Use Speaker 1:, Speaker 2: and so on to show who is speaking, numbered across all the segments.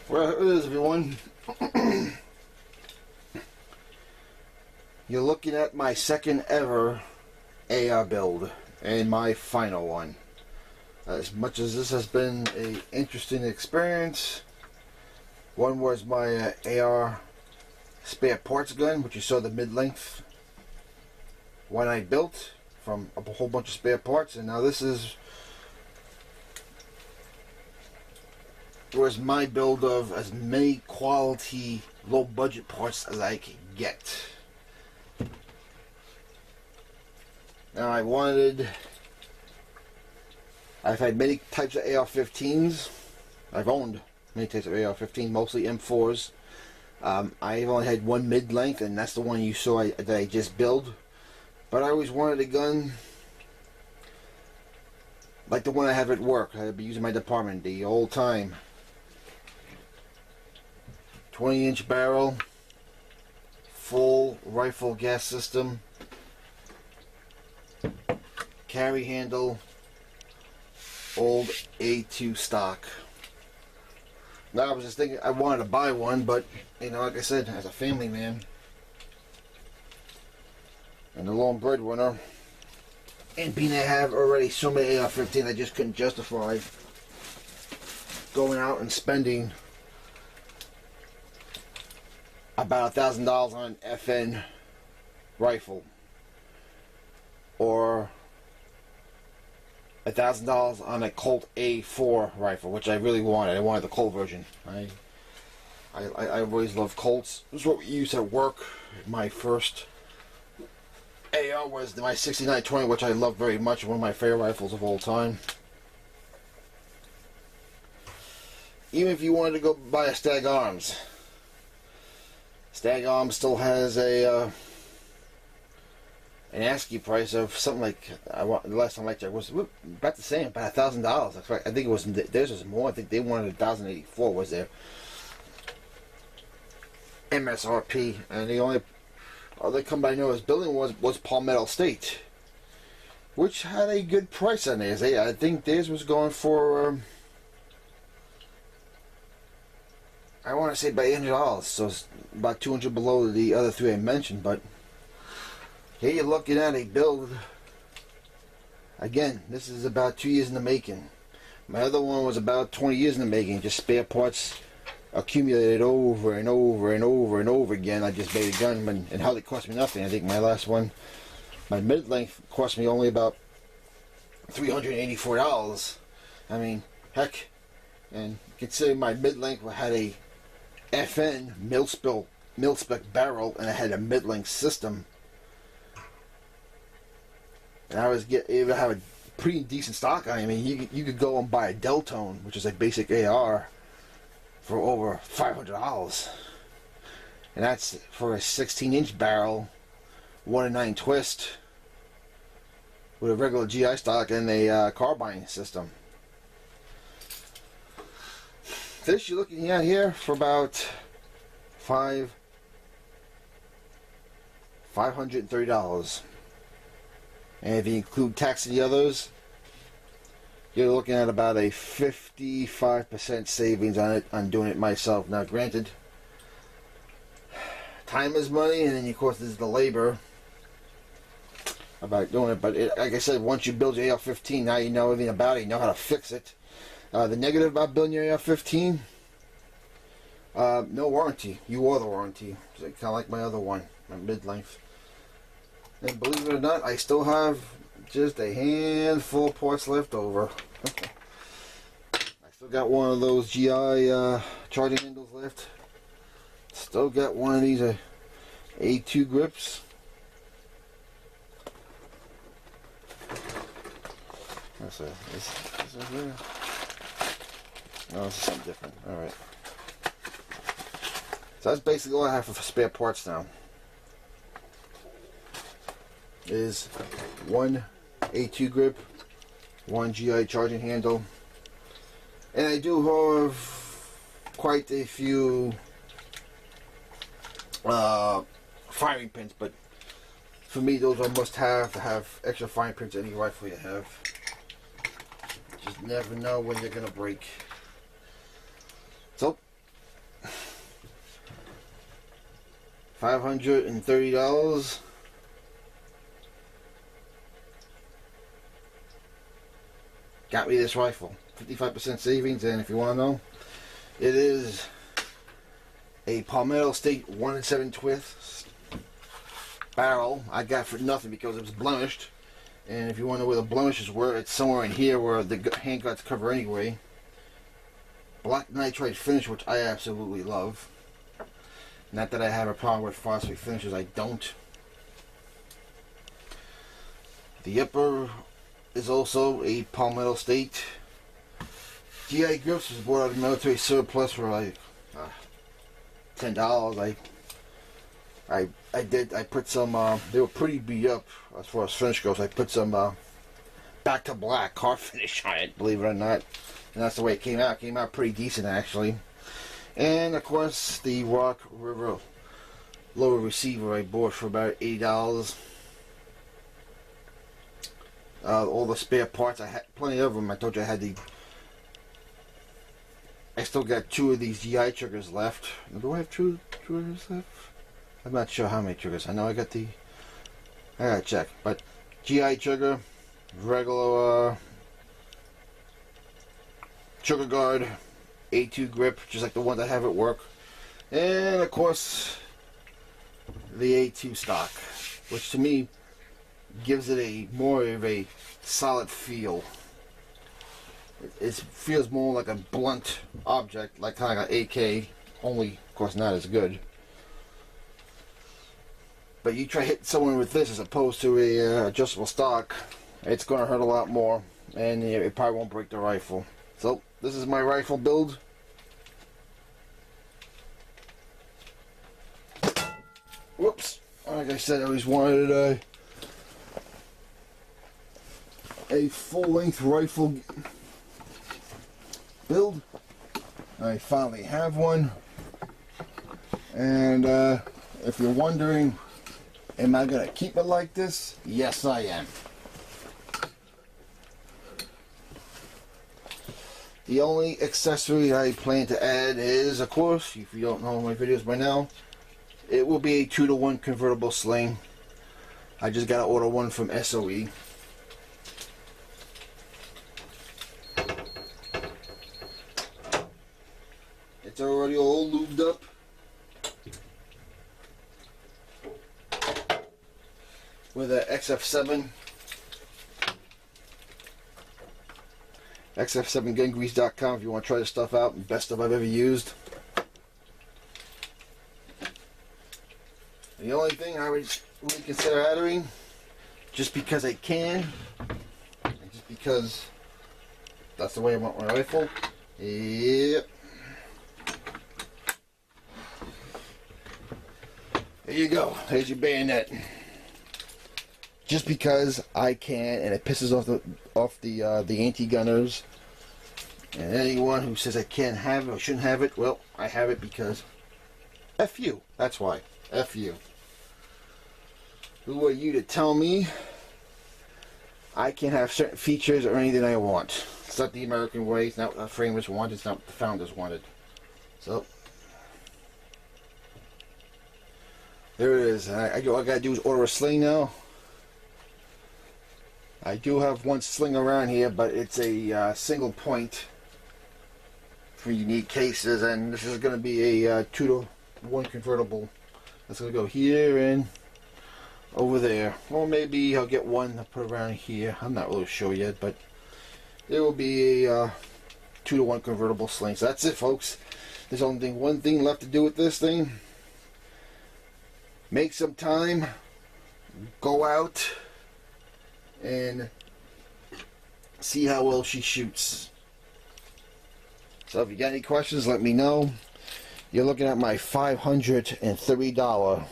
Speaker 1: Well, it is, everyone. You're looking at my second ever AR build and my final one. As much as this has been an interesting experience, one was my AR spare parts gun, which you saw the mid-length one I built from a whole bunch of spare parts, and now this was my build of as many quality low budget parts as I could get. Now I've had many types of AR-15s. I've owned many types of AR-15, mostly M4s. I've only had one mid-length, and that's the one you saw that I just built. But I always wanted a gun like the one I have at work. I've been using my department, the old time 20-inch barrel, full rifle gas system, carry handle, old A2 stock. Now I was just thinking I wanted to buy one, but you know, like I said, as a family man and a lone breadwinner, and being I have already so many AR-15, I just couldn't justify going out and spending about $1,000 on an FN rifle or $1,000 on a Colt A4 rifle, which I really wanted. I wanted the Colt version. I always loved Colts. This is what we used at work. My first AR was my 6920, which I love very much. One of my favorite rifles of all time. Even if you wanted to go buy a Stag Arms, Stag Arms still has an ASCII price of something like, the last time I checked was about the same, about $1,000. I think it was, theirs was more. I think they wanted $1,084 was their MSRP, and the only other company I know was building was Palmetto State, which had a good price on theirs. I think theirs was going for I want to say about $800, so it's about $200 below the other three I mentioned. But here you're looking at a build. Again, this is about 2 years in the making. My other one was about 20 years in the making, just spare parts accumulated over and over and over and over again. I just made a gun and hardly cost me nothing. I think my last one, my mid-length, cost me only about $384. I mean, heck, and considering my mid-length had a FN mil-spec barrel, and I had a mid-length system, and I was able to have a pretty decent stock. I mean, you could go and buy a Deltone, which is a basic AR, for over $500, and that's for a 16-inch barrel, 1-9 twist, with a regular GI stock and a carbine system. This you're looking at here for about $530, and if you include tax and the others, you're looking at about a 55% savings on it, on doing it myself. Now granted, time is money, and then of course there's the labor about doing it, but like I said, once you build your AR-15, now you know everything about it, you know how to fix it. The negative about building your AR-15, no warranty. You are the warranty. Kind of like my other one, my mid-length. And believe it or not, I still have just a handful of parts left over. I still got one of those GI charging handles left. Still got one of these A2 grips. That's it. Is that here? No, this is something different. Alright. So that's basically all I have for spare parts now. Is one A2 grip, one GI charging handle, and I do have quite a few firing pins, but for me those are must have to have extra firing pins any rifle you have. Just never know when they're gonna break. So $530. Got me this rifle. 55% savings, and if you want to know, it is a Palmetto State 1 7/5 barrel. I got for nothing because it was blemished. And if you want to know where the blemishes were, it's somewhere in here where the handguards cover anyway. Black nitride finish, which I absolutely love. Not that I have a problem with phosphate finishes, I don't. The upper is also a Palmetto State. GI grips was bought out of military surplus for like $10. I put some, they were pretty beat up as far as finish goes. I put some back to black car finish on it, believe it or not. And that's the way it came out. It came out pretty decent, actually. And, of course, the Rock River lower receiver I bought for about $80. All the spare parts, I had plenty of them. I told you I had I still got 2 of these GI triggers left. Do I have 2 triggers left? I'm not sure how many triggers. I know I got I gotta check. But GI trigger, regular trigger guard, A2 grip, just like the ones I have at work. And of course, the A2 stock, which to me gives it more of a solid feel. It feels more like a blunt object, like kind of like an AK, only of course not as good. But you try hitting someone with this as opposed to a adjustable stock, it's going to hurt a lot more, and it probably won't break the rifle. So this is my rifle build. Whoops! Like I said, I always wanted a full-length rifle build. I finally have one, and if you're wondering, am I going to keep it like this? Yes, I am. The only accessory I plan to add is, of course, if you don't know my videos by now, it will be a 2-to-1 convertible sling. I just got to order one from SOE. It's already all lubed up. With a XF7. XF7gunGrease.com if you want to try this stuff out. Best stuff I've ever used. The only thing I would really consider adding, just because I can, and just because that's the way I want my rifle. Yep. There you go. There's your bayonet. Just because I can, and it pisses off the anti-gunners and anyone who says I can't have it or shouldn't have it. Well, I have it because F you. That's why. F you. Who are you to tell me I can have certain features or anything I want? It's not the American way. It's not what the framers wanted. It's not what the founders wanted. So there it is. All I gotta do is order a sling now. I do have one sling around here, but it's a single point for unique cases, and this is going to be a 2-to-1 convertible. That's going to go here and over there, or maybe I'll get one to put around here. I'm not really sure yet, but there will be a 2-to-1 convertible sling. So that's it, folks. There's only one thing left to do with this thing. Make some time, go out and see how well she shoots. So if you got any questions, let me know. You're looking at my $530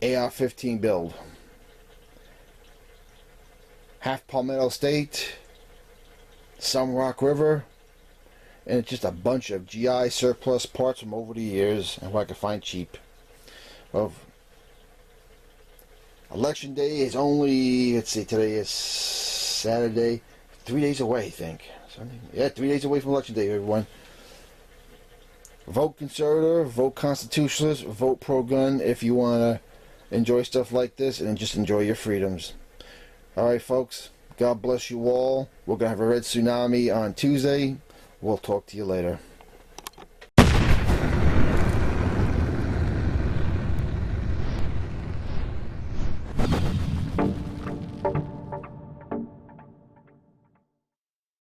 Speaker 1: AR15 build. Half Palmetto State, some Rock River, and it's just a bunch of GI surplus parts from over the years and what I could find cheap. Well, Election Day is only, let's see, today is Saturday, 3 days away, I think. Sunday? Yeah, 3 days away from Election Day, everyone. Vote conservative, vote constitutionalist, vote pro-gun if you want to enjoy stuff like this and just enjoy your freedoms. Alright folks, God bless you all. We're going to have a red tsunami on Tuesday. We'll talk to you later.